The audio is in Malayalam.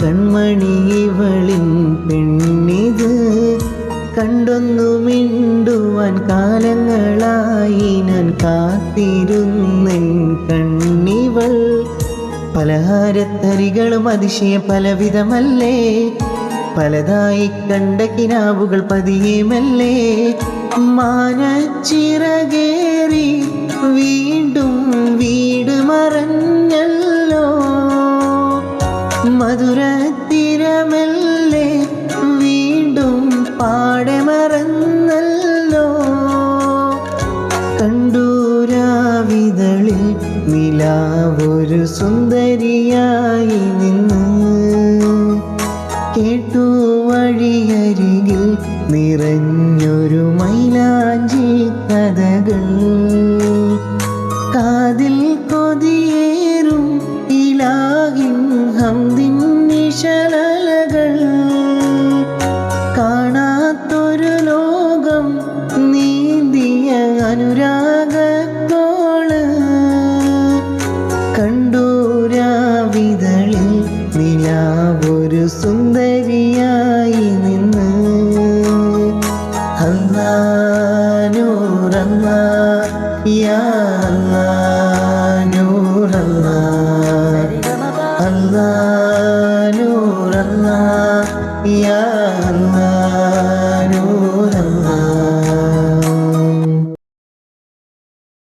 കൺമണി ഇവളിൻ പെണ്ണിത് കണ്ടൊന്നു മിണ്ടുവാൻ കാലങ്ങളായി ഞാൻ കാത്തിരുന്നെൻ കണ്ണിവൾ. പലഹാരത്തരികളും അതിശയം പലവിധമല്ലേ, പലതായി കണ്ട കിനാവുകൾ പതിയെ മെല്ലെ മാനച്ചിറകേറി വീണ്ടും വീട് മറഞ്ഞല്ലോ. മധുരത്തിരമെല്ലെ വീണ്ടും പാടെ മറന്നല്ലോ. കണ്ടൂരാവിതളിൽ നിലാവൊരു സുന്ദരിയായി നിന്ന്, കേട്ടു വഴിയരികിൽ നിറഞ്ഞൊരു മൈലാഞ്ചി കഥകൾ. കാതിൽ കൊതിയേറും ഇലാഹിൻ ഹംദിൻ നിശലകൾ. കാണാത്തൊരു ലോകം നീന്തിയ അനുരാഗത്തോള്. കണ്ടൂരാവിതളിൽ നിലാവൊരു സുന്ദരിയായി